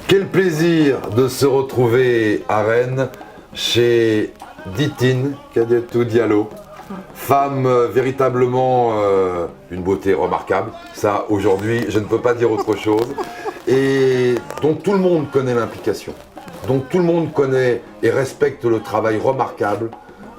Quel plaisir de se retrouver à Rennes chez Ditine Kadiatou Diallo, femme véritablement d'une beauté remarquable. Ça, aujourd'hui, je ne peux pas dire autre chose. Et dont tout le monde connaît l'implication, dont tout le monde connaît et respecte le travail remarquable,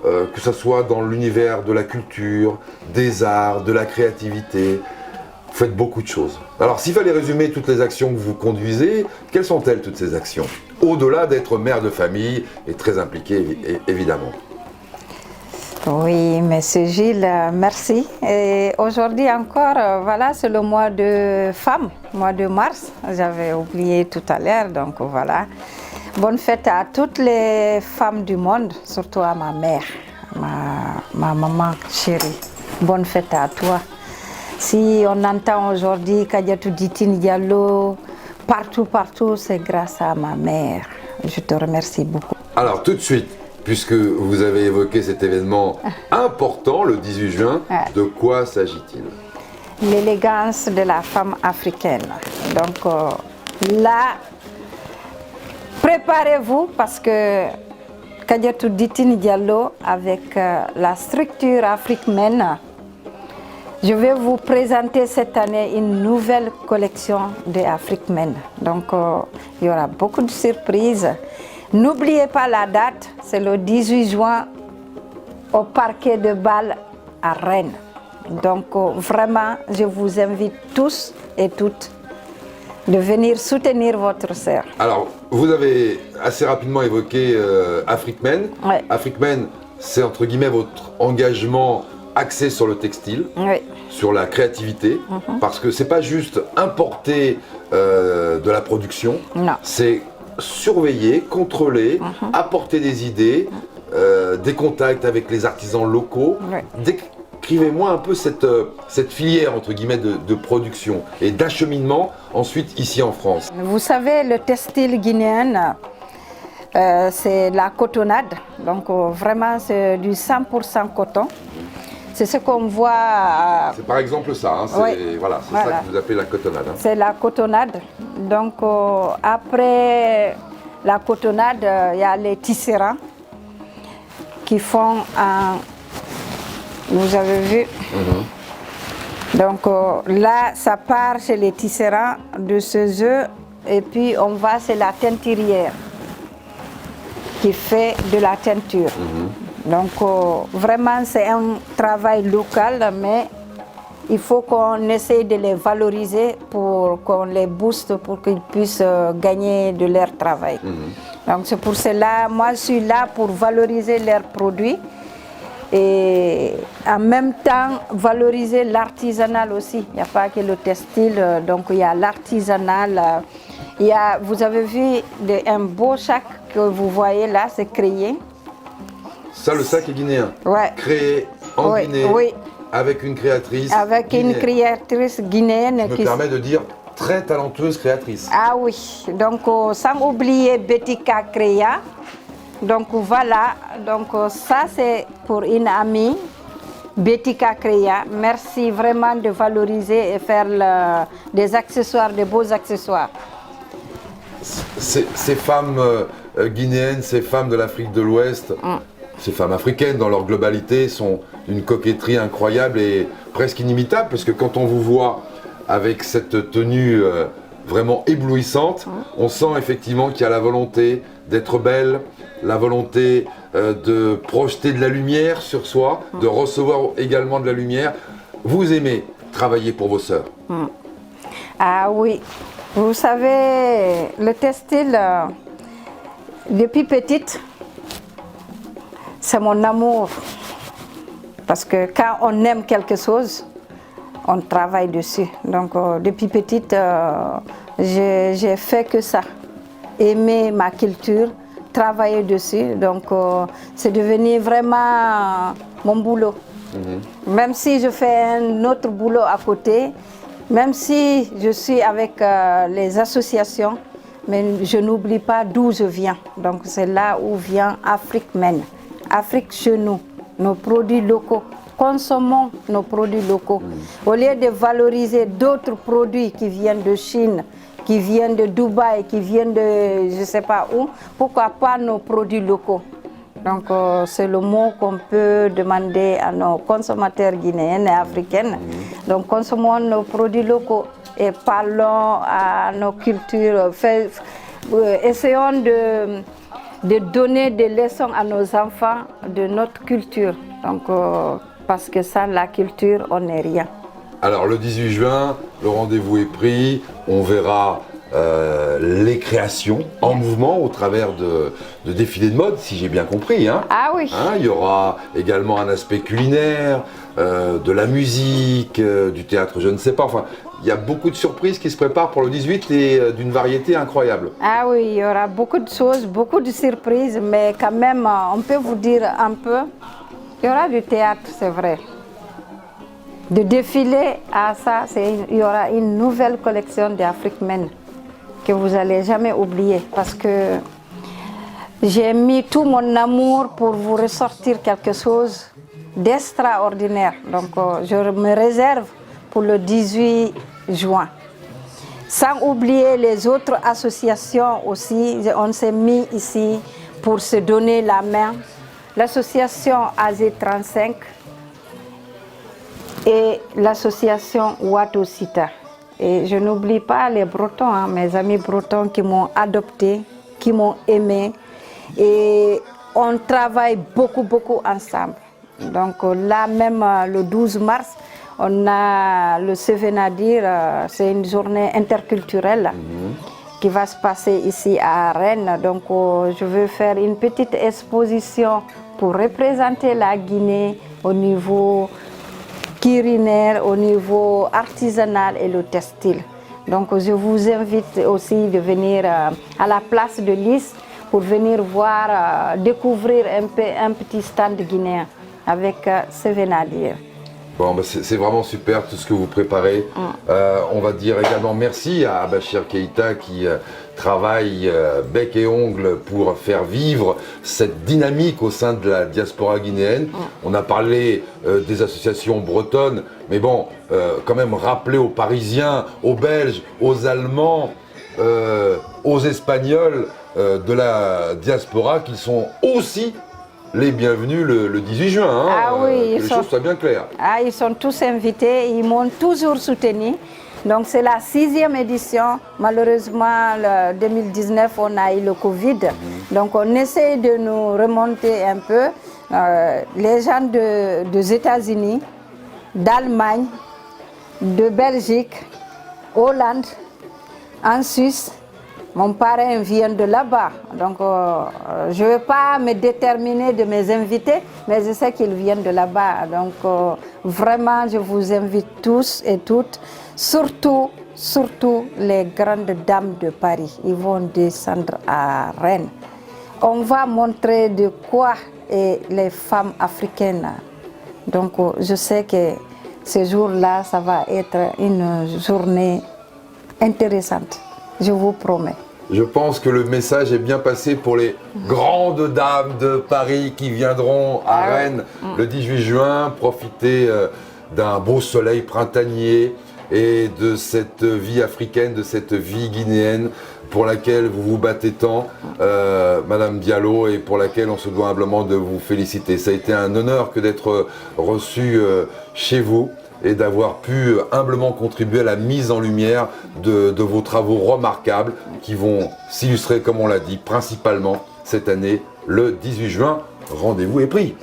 que ce soit dans l'univers de la culture, des arts, de la créativité. Vous faites beaucoup de choses. Alors, s'il fallait résumer toutes les actions que vous conduisez, quelles sont-elles toutes ces actions? Au-delà d'être mère de famille et très impliquée, évidemment. Oui, monsieur Gilles, merci. Et aujourd'hui encore, voilà, c'est le mois de femmes, mois de mars. J'avais oublié tout à l'heure, donc voilà. Bonne fête à toutes les femmes du monde, surtout à ma mère, ma maman chérie. Bonne fête à toi. Si on entend aujourd'hui Kadiatou Ditine Diallo, partout, c'est grâce à ma mère. Je te remercie beaucoup. Alors, tout de suite, puisque vous avez évoqué cet événement important, le 18 juin, de quoi s'agit-il? L'élégance de la femme africaine. Donc là, préparez-vous parce que Kadiatou Ditine Diallo, avec la structure Afrique-Men, je vais vous présenter cette année une nouvelle collection de Afrique-Men. Donc il y aura beaucoup de surprises. N'oubliez pas la date, c'est le 18 juin au parquet de Bâle à Rennes. Donc vraiment, je vous invite tous et toutes de venir soutenir votre sœur. Alors, vous avez assez rapidement évoqué Afrique-Men. Ouais. Afrique-Men, c'est entre guillemets votre engagement axé sur le textile, Oui. sur la créativité, parce que c'est pas juste importer de la production, Non. c'est surveiller, contrôler, apporter des idées, des contacts avec les artisans locaux. Oui. Décrivez-moi un peu cette filière entre guillemets de production et d'acheminement ensuite ici en France. Vous savez, le textile guinéen, c'est la cotonnade. Donc vraiment, c'est du 100% coton. C'est ce qu'on voit. C'est par exemple ça, hein, c'est Oui. voilà, ça que vous appelez la cotonnade. Hein. C'est la cotonnade. Donc après la cotonnade, il y a les tisserands qui font un... Vous avez vu? Donc là, ça part chez les tisserands de ce œuf et puis on va chez la teinturière qui fait de la teinture. Donc vraiment c'est un travail local, mais il faut qu'on essaye de les valoriser pour qu'on les booste pour qu'ils puissent gagner de leur travail. Donc c'est pour cela, moi je suis là pour valoriser leurs produits et en même temps valoriser l'artisanal aussi. Il n'y a pas que le textile, donc il y a l'artisanal. Vous avez vu un beau sac que vous voyez là, c'est créé. Ça, le sac est guinéen. Ouais. Créé en Guinée, oui. avec une créatrice. Avec guinéenne. une créatrice guinéenne. Je me permets de dire très talentueuse créatrice. Ah oui, donc sans oublier Betika Créa. Donc voilà, donc ça c'est pour une amie, Betika Créa. Merci vraiment de valoriser et faire des accessoires, des beaux accessoires. Ces femmes guinéennes, ces femmes de l'Afrique de l'Ouest, ces femmes africaines dans leur globalité sont d'une coquetterie incroyable et presque inimitable, parce que quand on vous voit avec cette tenue vraiment éblouissante, on sent effectivement qu'il y a la volonté d'être belle, la volonté de projeter de la lumière sur soi, de recevoir également de la lumière. Vous aimez travailler pour vos sœurs. Ah oui, vous savez, le textile, depuis petite, c'est mon amour. Parce que quand on aime quelque chose, on travaille dessus. Donc depuis petite, j'ai fait que ça. Aimer ma culture, travailler dessus. Donc c'est devenu vraiment mon boulot. Même si je fais un autre boulot à côté, même si je suis avec les associations, mais je n'oublie pas d'où je viens. Donc c'est là où vient Afrique-Men. Afrique chez nous, nos produits locaux. Consommons nos produits locaux. Au lieu de valoriser d'autres produits qui viennent de Chine, qui viennent de Dubaï, qui viennent de je ne sais pas où, pourquoi pas nos produits locaux? Donc c'est le mot qu'on peut demander à nos consommateurs guinéens et africains. Donc consommons nos produits locaux et parlons à nos cultures. Essayons de donner des leçons à nos enfants de notre culture. Donc parce que sans la culture, on n'est rien. Alors le 18 juin, le rendez-vous est pris, on verra les créations en mouvement au travers de défilés de mode, si j'ai bien compris. Hein. Ah oui. Hein, il y aura également un aspect culinaire, de la musique, du théâtre, je ne sais pas. Enfin, il y a beaucoup de surprises qui se préparent pour le 18 et d'une variété incroyable. Ah oui, il y aura beaucoup de choses, beaucoup de surprises, mais quand même, on peut vous dire un peu, il y aura du théâtre, c'est vrai. De défiler à ça, il y aura une nouvelle collection d'Afrique Men que vous n'allez jamais oublier parce que j'ai mis tout mon amour pour vous ressortir quelque chose d'extraordinaire. Donc je me réserve pour le 18 juin. Sans oublier les autres associations aussi, on s'est mis ici pour se donner la main. L'association AZ35 et l'association Watosita. Et je n'oublie pas les Bretons, hein, mes amis bretons qui m'ont adopté, qui m'ont aimé. Et on travaille beaucoup ensemble. Donc là même le 12 mars, on a le Sevenadir, c'est une journée interculturelle qui va se passer ici à Rennes. Donc je veux faire une petite exposition pour représenter la Guinée au niveau culinaire, au niveau artisanal et le textile. Donc je vous invite aussi de venir à la place de Lys pour venir voir, découvrir un petit stand guinéen avec Sevenadir. Bon, bah c'est vraiment super tout ce que vous préparez. On va dire également merci à Bachir Keïta qui travaille bec et ongle pour faire vivre cette dynamique au sein de la diaspora guinéenne. On a parlé des associations bretonnes, mais bon, quand même rappeler aux Parisiens, aux Belges, aux Allemands, aux Espagnols de la diaspora qu'ils sont aussi les bienvenus le 18 juin, hein, ah oui, que les choses soient bien claires. Ah, ils sont tous invités, ils m'ont toujours soutenu. Donc c'est la 6e édition. Malheureusement, en 2019, on a eu le Covid. Donc on essaie de nous remonter un peu. Les gens des États-Unis, d'Allemagne, de Belgique, Hollande, en Suisse. Mon parrain vient de là-bas, donc je ne vais pas me déterminer de mes invités, mais je sais qu'ils viennent de là-bas. Donc vraiment, je vous invite tous et toutes, surtout les grandes dames de Paris. Ils vont descendre à Rennes. On va montrer de quoi est les femmes africaines. Donc je sais que ce jour-là, ça va être une journée intéressante. Je vous promets. Je pense que le message est bien passé pour les grandes dames de Paris qui viendront à Rennes le 18 juin, profiter d'un beau soleil printanier et de cette vie africaine, de cette vie guinéenne pour laquelle vous vous battez tant, Madame Diallo, et pour laquelle on se doit humblement de vous féliciter. Ça a été un honneur que d'être reçu chez vous et d'avoir pu humblement contribuer à la mise en lumière de vos travaux remarquables qui vont s'illustrer, comme on l'a dit, principalement cette année, le 18 juin. Rendez-vous est pris.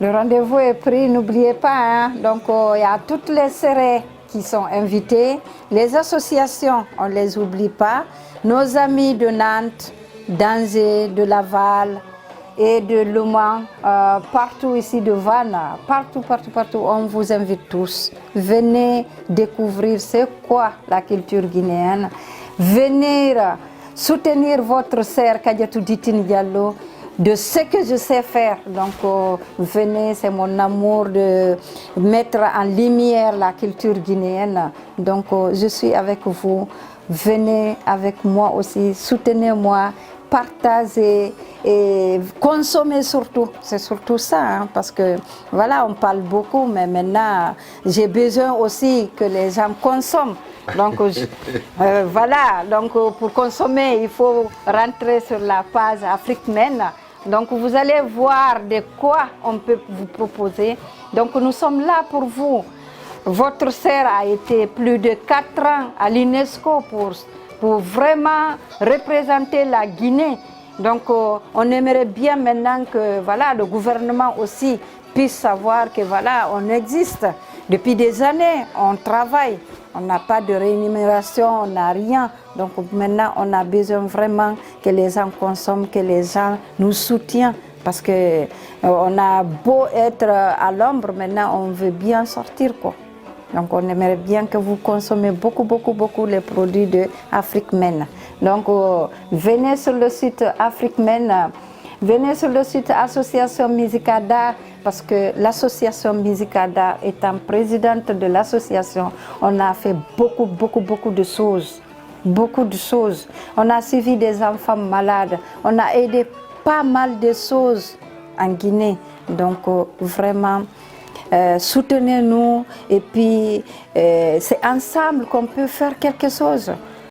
Le rendez-vous est pris, n'oubliez pas, hein. Donc il y a toutes les serrés qui sont invités, les associations, on ne les oublie pas, nos amis de Nantes, d'Angers, de Laval, et de Le Mans, partout ici de Vannes, partout, on vous invite tous. Venez découvrir c'est quoi la culture guinéenne. Venez soutenir votre sœur Kadiatou Ditine Diallo de ce que je sais faire. Donc venez, c'est mon amour de mettre en lumière la culture guinéenne. Donc je suis avec vous. Venez avec moi aussi, soutenez-moi. partager et consommer surtout. C'est surtout ça, hein, parce que voilà, on parle beaucoup, mais maintenant, j'ai besoin aussi que les gens consomment. Donc voilà, donc pour consommer, il faut rentrer sur la page Afrique Mène. Donc vous allez voir de quoi on peut vous proposer. Donc nous sommes là pour vous. Votre sœur a été plus de 4 ans à l'UNESCO pour vraiment représenter la Guinée. Donc on aimerait bien maintenant que voilà, le gouvernement aussi puisse savoir que voilà, on existe. Depuis des années, on travaille. On n'a pas de rémunération, on n'a rien. Donc maintenant, on a besoin vraiment que les gens consomment, que les gens nous soutiennent. Parce que on a beau être à l'ombre, maintenant on veut bien sortir, quoi. Donc on aimerait bien que vous consommez beaucoup les produits de Afrique Mène. Donc venez sur le site Afrique Mène, venez sur le site Association Musicada, parce que l'association Musicada, étant présidente de l'association, on a fait beaucoup de choses. Beaucoup de choses. On a suivi des enfants malades, on a aidé pas mal de choses en Guinée. Donc vraiment, soutenez-nous et puis c'est ensemble qu'on peut faire quelque chose.